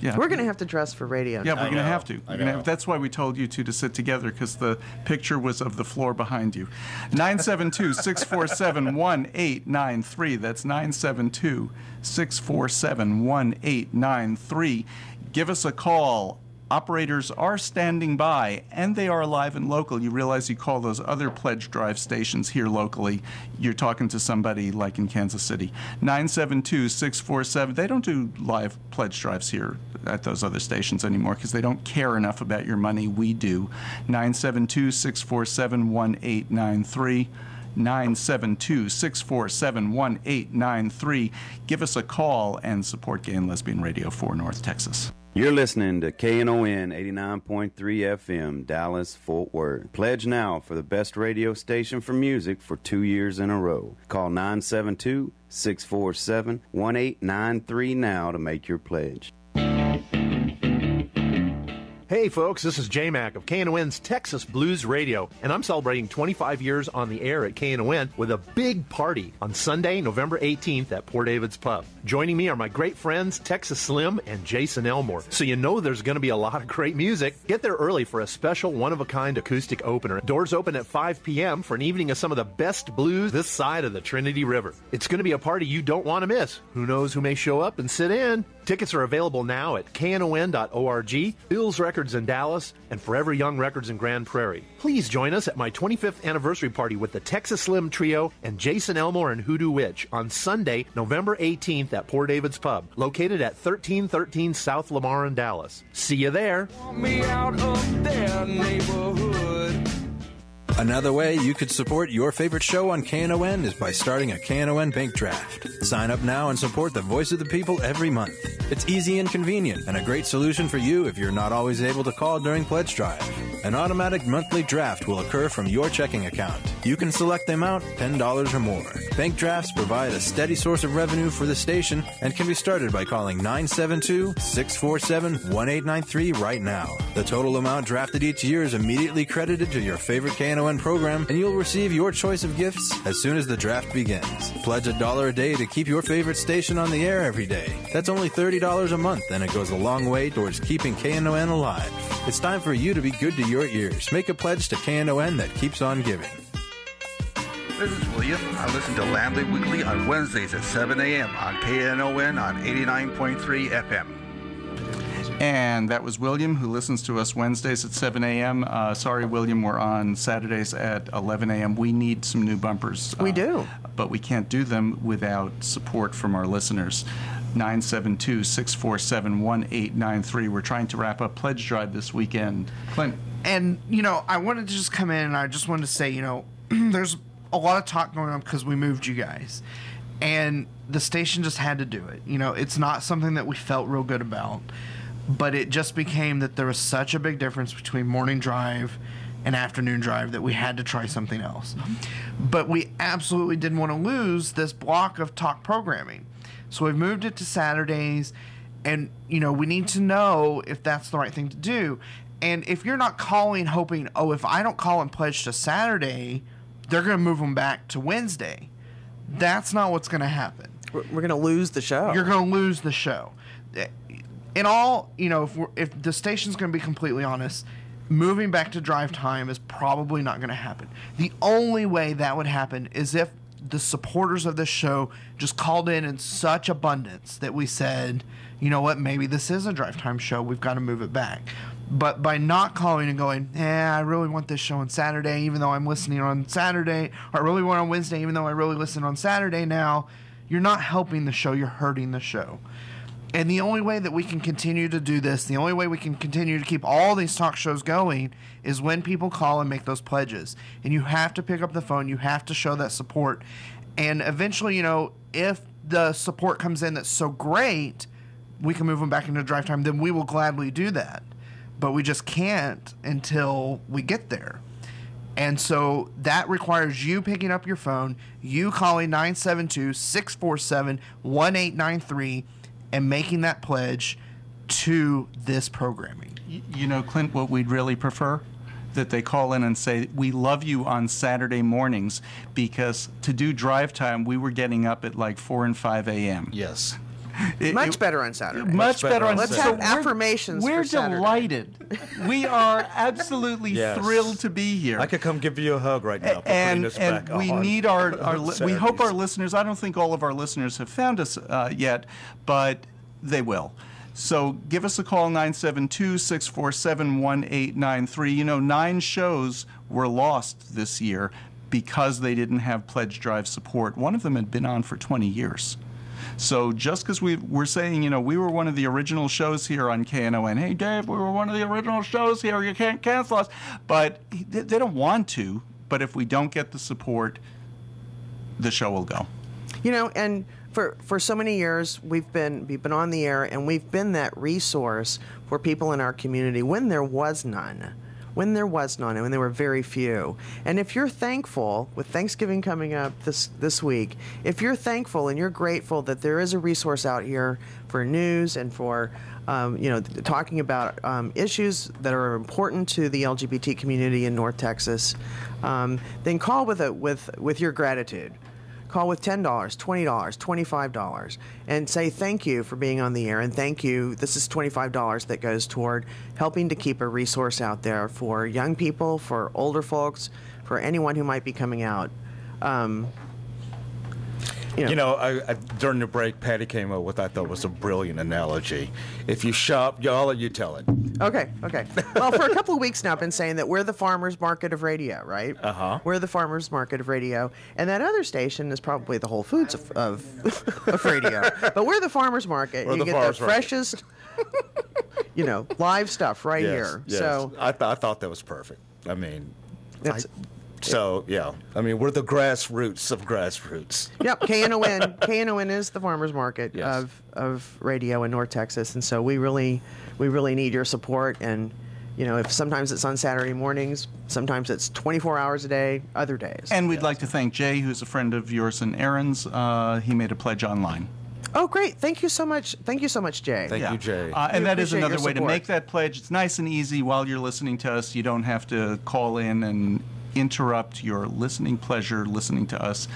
We're going to have to dress for radio. Yeah, we're going to have to. That's why we told you two to sit together, because the picture was of the floor behind you. 972-647-1893. That's 972-647-1893. Give us a call. Operators are standing by, and they are live and local. You realize you call those other pledge drive stations here locally, you're talking to somebody like in Kansas City. 972-647. They don't do live pledge drives here at those other stations anymore because they don't care enough about your money. We do. 972-647-1893. 972-647-1893. Give us a call and support Gay and Lesbian Radio for North Texas. You're listening to KNON 89.3 FM, Dallas, Fort Worth. Pledge now for the best radio station for music for 2 years in a row. Call 972-647-1893 now to make your pledge. Hey, Hey folks, this is J-Mac of KNON's Texas Blues Radio, and I'm celebrating 25 years on the air at KNON with a big party on Sunday, November 18th at Port David's Pub. Joining me are my great friends Texas Slim and Jason Elmore. So you know there's going to be a lot of great music. Get there early for a special one-of-a-kind acoustic opener. Doors open at 5 p.m. for an evening of some of the best blues this side of the Trinity River. It's going to be a party you don't want to miss. Who knows who may show up and sit in? Tickets are available now at knon.org, Bill's Records in Dallas, and Forever Young Records in Grand Prairie. Please join us at my 25th anniversary party with the Texas Slim Trio and Jason Elmore and Hoodoo Witch on Sunday, November 18th at Port David's Pub, located at 1313 South Lamar in Dallas. See you there. Want me out of their neighborhood. Another way you could support your favorite show on KNON is by starting a KNON bank draft. Sign up now and support the voice of the people every month. It's easy and convenient, and a great solution for you if you're not always able to call during pledge drive. An automatic monthly draft will occur from your checking account. You can select the amount, $10 or more. Bank drafts provide a steady source of revenue for the station and can be started by calling 972-647-1893 right now. The total amount drafted each year is immediately credited to your favorite KNON program, and you'll receive your choice of gifts as soon as the draft begins. Pledge $1 a day to keep your favorite station on the air every day. That's only $30 a month, and it goes a long way towards keeping KNON alive. It's time for you to be good to your ears. Make a pledge to KNON that keeps on giving. This is William. I listen to Lambda Weekly on Wednesdays at 7 a.m. on KNON on 89.3 FM. And that was William, who listens to us Wednesdays at 7 a.m. Sorry, William, we're on Saturdays at 11 a.m. We need some new bumpers. We do. But we can't do them without support from our listeners. 972-647-1893. We're trying to wrap up Pledge Drive this weekend. Clint. And, I wanted to just come in and I just wanted to say, there's a lot of talk going on because we moved you guys. And the station just had to do it. It's not something that we felt real good about. But it just became that there was such a big difference between morning drive and afternoon drive that we had to try something else. But we absolutely didn't want to lose this block of talk programming. So we've moved it to Saturdays, and, we need to know if that's the right thing to do. And if you're not calling hoping, if I don't call and pledge to Saturday, they're going to move them back to Wednesday. That's not what's going to happen. We're going to lose the show. You're going to lose the show. In all, if the station's going to be completely honest, moving back to drive time is probably not going to happen. The only way that would happen is if the supporters of this show just called in such abundance that we said, you know what, maybe this is a drive time show, we've got to move it back. But by not calling and going, I really want this show on Saturday, even though I'm listening on Saturday, or I really want it on Wednesday, even though I really listen on Saturday now, you're not helping the show, you're hurting the show. And the only way that we can continue to do this, the only way we can continue to keep all these talk shows going is when people call and make those pledges. And you have to pick up the phone. You have to show that support. And eventually, if the support comes in that's so great, we can move them back into drive time, then we will gladly do that. But we just can't until we get there. And so that requires you picking up your phone, you calling 972-647-1893, and making that pledge to this programming. Clint, what we'd really prefer? That they call in and say, we love you on Saturday mornings, because to do drive time, we were getting up at like 4 and 5 a.m. Yes. Much better on Saturday. Much better on Let's Saturday. have affirmations We're for Saturday. delighted. We are absolutely thrilled to be here. I could come give you a hug right now. And we need we hope our listeners, I don't think all of our listeners have found us yet, but they will. So give us a call, 972-647-1893. 9 shows were lost this year because they didn't have Pledge Drive support. One of them had been on for 20 years. So just because we're saying, we were one of the original shows here on KNON. Hey, Dave, we were one of the original shows here. You can't cancel us. But they don't want to. But if we don't get the support, the show will go. And for so many years, we've been on the air, and we've been that resource for people in our community when there was none. When there was none, and when there were very few. And if you're thankful, with Thanksgiving coming up this week, if you're thankful and you're grateful that there is a resource out here for news and for talking about issues that are important to the LGBT community in North Texas, then call with your gratitude. Call with $10, $20, $25, and say thank you for being on the air, and thank you. This is $25 that goes toward helping to keep a resource out there for young people, for older folks, for anyone who might be coming out. During the break, Patty came up with, I thought was a brilliant analogy. If you shop, y'all, you tell it. Okay. Well, for a couple of weeks now, I've been saying that we're the farmers market of radio, right? Uh-huh. We're the farmers market of radio, and that other station is probably the Whole Foods of radio. But we're the farmers market. You get the freshest, live stuff right here. Yes. So I thought that was perfect. I mean, we're the grassroots of grassroots. Yep, KNON is the farmers market of radio in North Texas, and so we really need your support. And if sometimes it's on Saturday mornings, sometimes it's 24 hours a day, other days. And we'd like to thank Jay, who's a friend of yours and Aaron's. He made a pledge online. Oh, great! Thank you so much. Thank you so much, Jay. Thank you, Jay. And that is another way to make that pledge. It's nice and easy while you're listening to us. You don't have to call in and interrupt your listening pleasure listening to us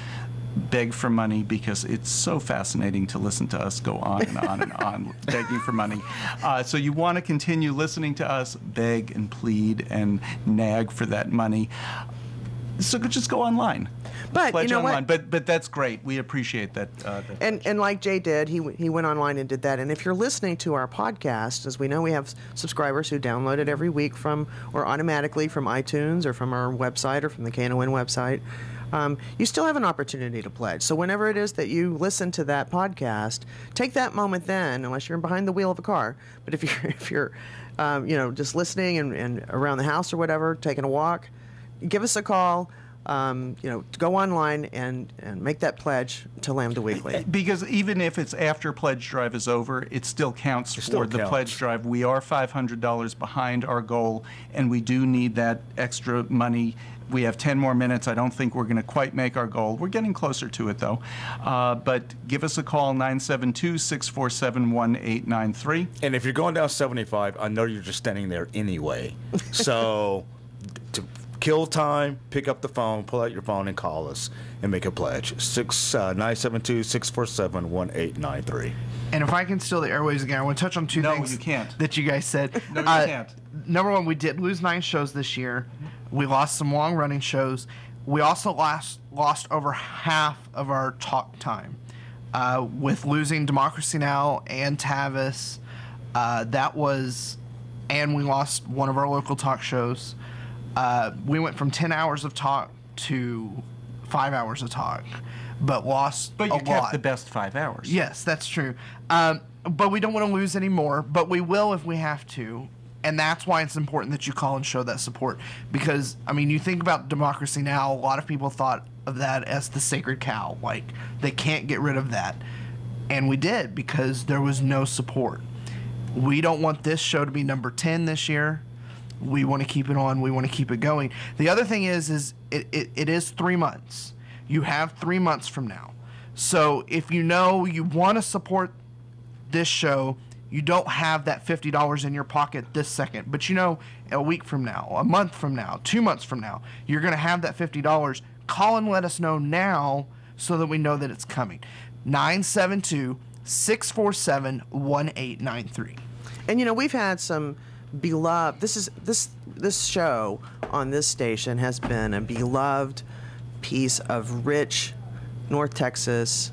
beg for money, because it's so fascinating to listen to us go on and on and on begging for money. So you want to continue listening to us beg and plead and nag for that money. So just go online. But pledge you know online. what? But that's great. We appreciate that. And like Jay did, he went online and did that. And if you're listening to our podcast, as we know, we have subscribers who download it every week or automatically from iTunes or from our website or from the KNON website. You still have an opportunity to pledge. So whenever it is that you listen to that podcast, take that moment then, unless you're behind the wheel of a car. But if you're just listening and around the house or whatever, taking a walk, give us a call. Go online and make that pledge to Lambda Weekly. Because even if it's after pledge drive is over, it still counts for the pledge drive. We are $500 behind our goal, and we do need that extra money. We have 10 more minutes. I don't think we're going to quite make our goal. We're getting closer to it, though. But give us a call, 972-647-1893. And if you're going down 75, I know you're just standing there anyway. So to kill time, pick up the phone, pull out your phone, and call us and make a pledge. 972-647-1893. And if I can steal the airways again, I want to touch on two things that you guys said. No, you can't. Number one, we did lose 9 shows this year. We lost some long-running shows. We also lost over half of our talk time with losing Democracy Now! And Taffet. And we lost one of our local talk shows. We went from 10 hours of talk to 5 hours of talk, but lost a lot. But you kept the best 5 hours. Yes, that's true. But we don't want to lose any more, but we will if we have to. And that's why it's important that you call and show that support. Because, you think about Democracy Now!, a lot of people thought of that as the sacred cow. Like, they can't get rid of that. And we did, because there was no support. We don't want this show to be number 10 this year. We want to keep it on. We want to keep it going. The other thing is it is 3 months. You have 3 months from now. So if you know you want to support this show, you don't have that $50 in your pocket this second. But a week from now, a month from now, 2 months from now, you're going to have that $50. Call and let us know now so that we know that it's coming. 972-647-1893. And we've had some beloved. This show on this station has been a beloved piece of rich North Texas,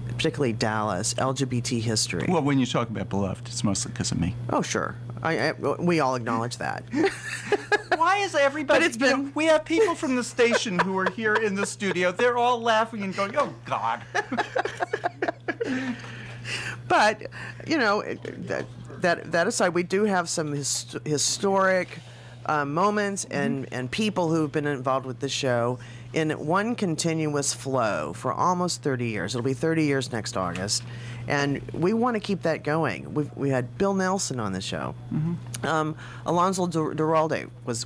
particularly Dallas, LGBT history. Well, when you talk about beloved, it's mostly because of me. Oh, sure. We all acknowledge that. Why is everybody... But it's been... we have people from the station who are here in the studio. They're all laughing and going, oh, God. But, that aside, we do have some historic moments and people who've been involved with the show in one continuous flow for almost 30 years. It'll be 30 years next August. And we want to keep that going. We had Bill Nelson on the show. Mm-hmm. Alonzo Duralde was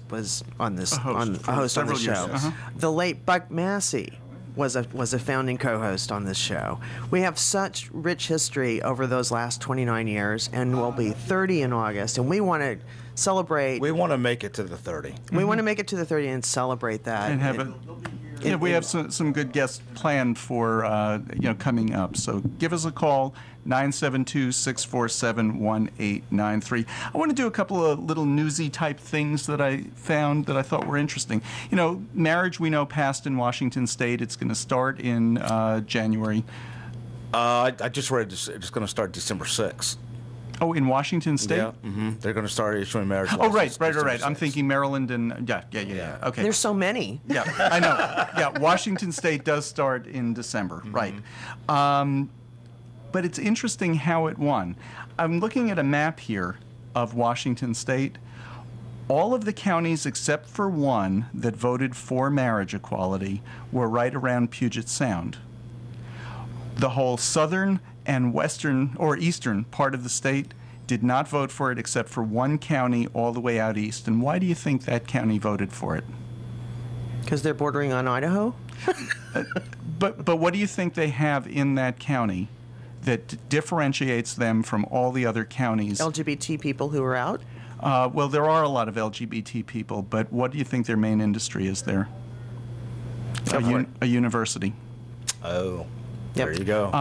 on this, a host on the show. Uh-huh. The late Buck Massey was a founding co-host on this show. We have such rich history over those last 29 years, and we'll be 30 in August, and we want to celebrate. We want to make it to the 30. We want to make it to the 30 and celebrate that. And have we have some good guests planned for coming up. So give us a call, 972-647-1893. I want to do a couple of little newsy type things that I found that I thought were interesting. Marriage we know passed in Washington State. It's going to start in January. I just read it's going to start December 6th. Oh, in Washington State? Yeah, they're going to start issuing marriage licenses. Oh, right. I'm thinking Maryland and yeah. Okay. There's so many. Yeah, I know. Yeah, Washington State does start in December, right? But it's interesting how it won. I'm looking at a map here of Washington State. All of the counties except for one that voted for marriage equality were right around Puget Sound. The whole southern and western or eastern part of the state did not vote for it except for one county all the way out east. And why do you think that county voted for it? Because they're bordering on Idaho? But what do you think they have in that county that differentiates them from all the other counties? LGBT people who are out? Well, there are a lot of LGBT people, but what do you think their main industry is there? A university. Oh. There you go.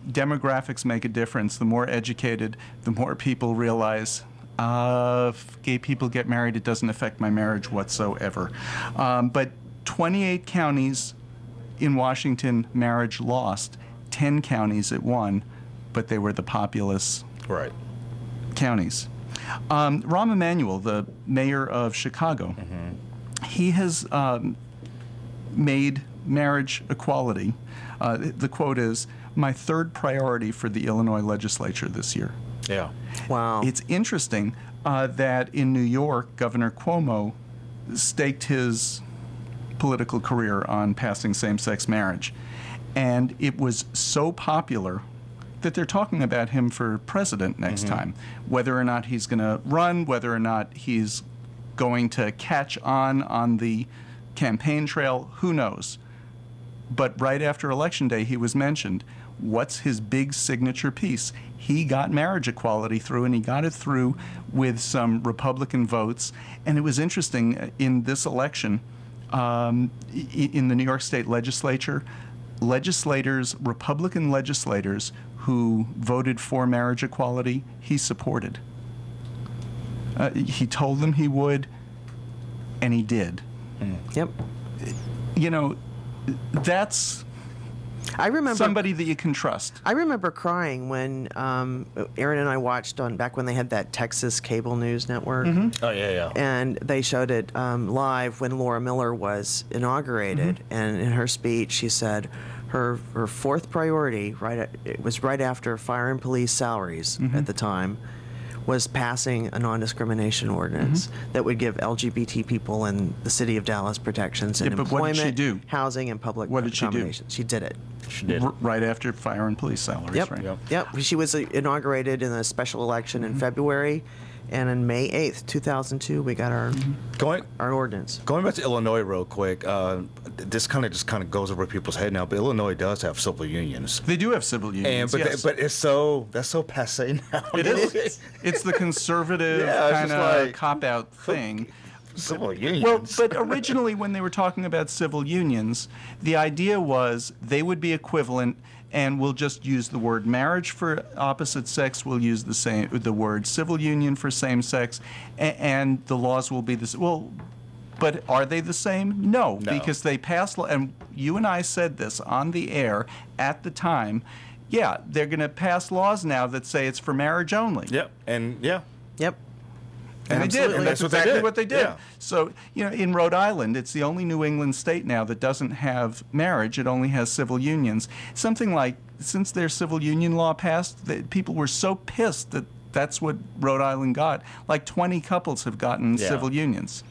Demographics make a difference. The more educated, the more people realize if gay people get married, it doesn't affect my marriage whatsoever. But 28 counties in Washington, marriage lost. 10 counties it won, but they were the populous counties. Rahm Emanuel, the mayor of Chicago, he has made marriage equality. The quote is, "my third priority for the Illinois legislature this year." Yeah. Wow. It's interesting that in New York, Governor Cuomo staked his political career on passing same-sex marriage. And it was so popular that they're talking about him for president next time. Whether or not he's going to run, whether or not he's going to catch on the campaign trail, who knows? But right after Election Day, he was mentioned. What's his big signature piece? He got marriage equality through, and he got it through with some Republican votes. And it was interesting, in this election, in the New York State legislature, Republican legislators who voted for marriage equality, he supported. He told them he would, and he did. Yep. That's somebody that you can trust. I remember crying when Aaron and I watched back when they had that Texas cable news network. Oh, yeah. And they showed it live when Laura Miller was inaugurated. And in her speech, she said her fourth priority, it was right after fire and police salaries at the time, was passing a non-discrimination ordinance that would give LGBT people in the city of Dallas protections in employment, what did she do? Housing, and public accommodations. She did it. She did. Right after fire and police salaries, Yep. right? Yep. She was inaugurated in a special election in February, and on May 8th, 2002, we got our ordinance. Going back to Illinois real quick, this kind of goes over people's head now, but Illinois does have civil unions. They do have civil unions, but yes. But that's so passé now. It is. It's the conservative kind of cop-out thing. Civil unions. Well, but originally when they were talking about civil unions, the idea was they would be equivalent, and we'll just use the word marriage for opposite sex. We'll use the word civil union for same sex, and the laws will be the same. Well, but are they the same? No, because they passed law, and you and I said this on the air at the time. Yeah, they're going to pass laws now that say it's for marriage only. Yep, Yep. And they did, and that's exactly what they did. Yeah. So, in Rhode Island, it's the only New England state now that doesn't have marriage. It only has civil unions. Something like, since their civil union law passed, people were so pissed that that's what Rhode Island got. Like 20 couples have gotten civil unions.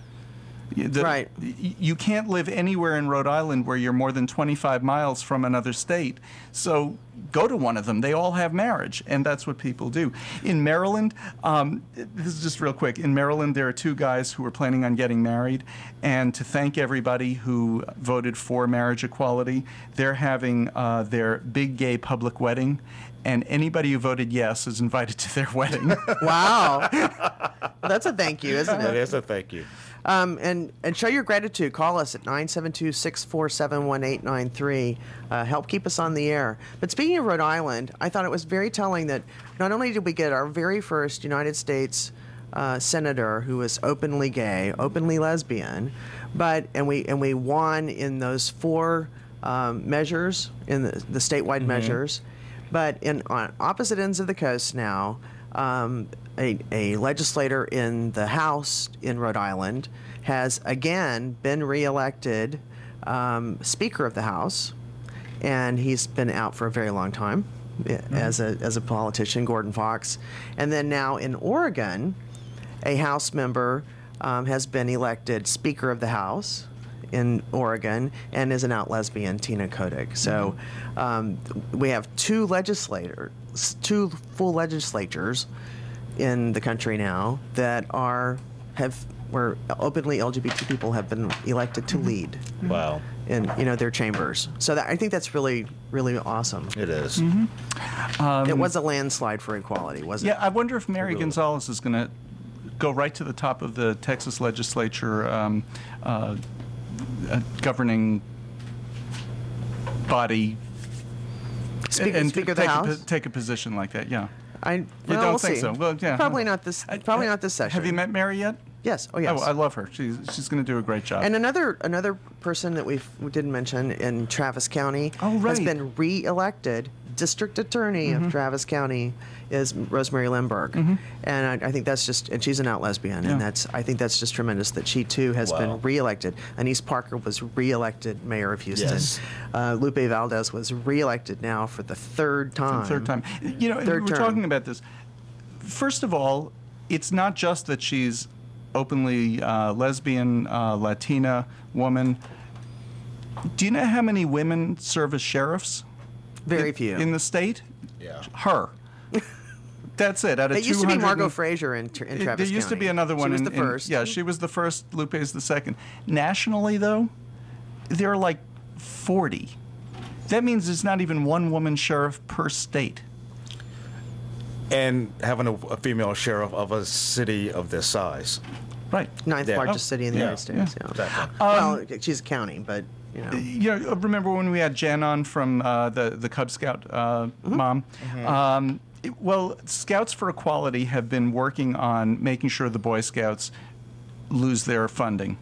Right. You can't live anywhere in Rhode Island where you're more than 25 miles from another state. So go to one of them. They all have marriage, and that's what people do. In Maryland, this is just real quick. In Maryland, there are two guys who are planning on getting married, and to thank everybody who voted for marriage equality, they're having their big gay public wedding, and anybody who voted yes is invited to their wedding. Wow. That's a thank you, isn't it? That is a thank you. And show your gratitude. Call us at 972-647-1893. Help keep us on the air. But speaking of Rhode Island, I thought it was very telling that not only did we get our very first United States senator who was openly gay, openly lesbian, and we won in those 4 measures, in the statewide measures. But on opposite ends of the coast now, a legislator in the House in Rhode Island has again been reelected Speaker of the House, and he's been out for a very long time as a politician, Gordon Fox. And then now in Oregon, a House member has been elected Speaker of the House in Oregon and is an out lesbian, Tina Koenig. So we have 2 full legislatures in the country now that where openly LGBT people have been elected to lead. Wow. In their chambers. So I think that's really, really awesome. It is. It was a landslide for equality, wasn't it? Yeah, I wonder if Mary Gonzalez is going to go right to the top of the Texas legislature governing body Speaker of the House? Take a position like that, yeah. You don't think so? Well, yeah. Probably not this session. Have you met Mary yet? Yes. Oh, yes. Oh, I love her. She's going to do a great job. And another person that we didn't mention in Travis County has been re-elected district attorney of Travis County is Rosemary Lindbergh. And I think that's just, and she's an out lesbian, and I think that's just tremendous that she too has been re-elected. Anise Parker was re-elected mayor of Houston. Yes. Lupe Valdez was re-elected now for the 3rd time. For the 3rd time. We were talking about this. First of all, it's not just that she's openly lesbian, Latina woman. Do you know how many women serve as sheriffs? Very few. In the state? Yeah. Her. That's it. It used to be Margot Fraser in Travis County. There used to be another one. She was the first. Yeah, she was the first. Lupe's the second. Nationally, though, there are like 40. That means there's not even one woman sheriff per state. And having a female sheriff of a city of this size. Right. 9th largest city in the United States. Yeah. Exactly. Well, she's a county, but... remember when we had Jen on from the Cub Scout mom? Well, Scouts for Equality have been working on making sure the Boy Scouts lose their funding.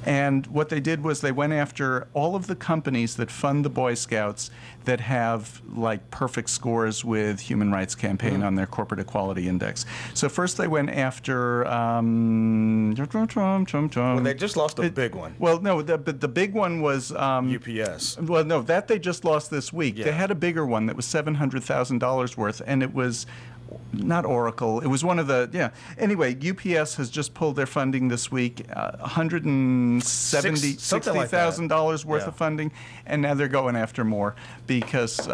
And what they did was they went after all of the companies that fund the Boy Scouts that have like perfect scores with Human Rights Campaign on their corporate equality index. So first they went after Well, they just lost a big one. Well, no, the big one was UPS. Well, no, that they just lost this week. Yeah. They had a bigger one that was $700,000 worth, and it was not Oracle. It was one of the, Anyway, UPS has just pulled their funding this week, $160,000 worth of funding, and now they're going after more because...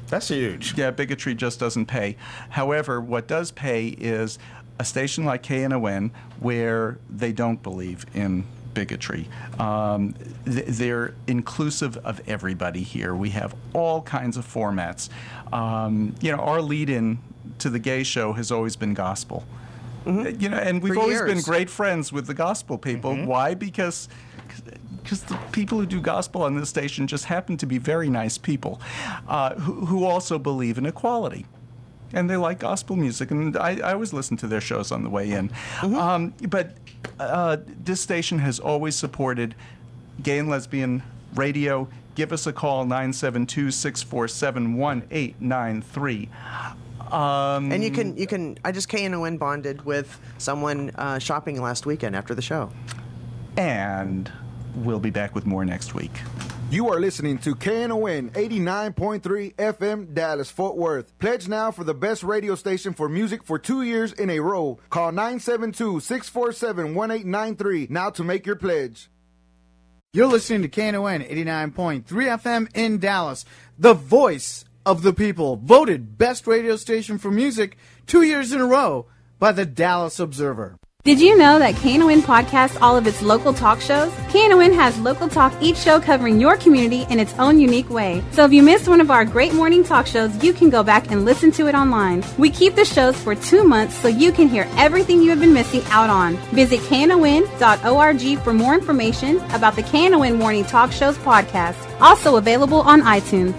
that's huge. Yeah, bigotry just doesn't pay. However, what does pay is a station like KNON where they don't believe in bigotry. They're inclusive of everybody here. We have all kinds of formats. Our lead-in to the gay show has always been gospel. And we've always been great friends with the gospel people. Why? Because the people who do gospel on this station just happen to be very nice people who also believe in equality. And they like gospel music, and I always listen to their shows on the way in. But this station has always supported gay and lesbian radio. Give us a call, 972-647-1893. And you can. I just KNON bonded with someone shopping last weekend after the show. And we'll be back with more next week. You are listening to KNON 89.3 FM Dallas Fort Worth. Pledge now for the best radio station for music for 2 years in a row. Call 972-647-1893 now to make your pledge. You're listening to KNON 89.3 FM in Dallas, the voice of the people, voted best radio station for music 2 years in a row by the Dallas Observer. Did you know that KNON podcasts all of its local talk shows? KNON has local talk, each show covering your community in its own unique way. So if you missed one of our great morning talk shows, you can go back and listen to it online. We keep the shows for 2 months so you can hear everything you have been missing out on. Visit KNON.org for more information about the KNON Morning Talk Shows podcast, also available on iTunes.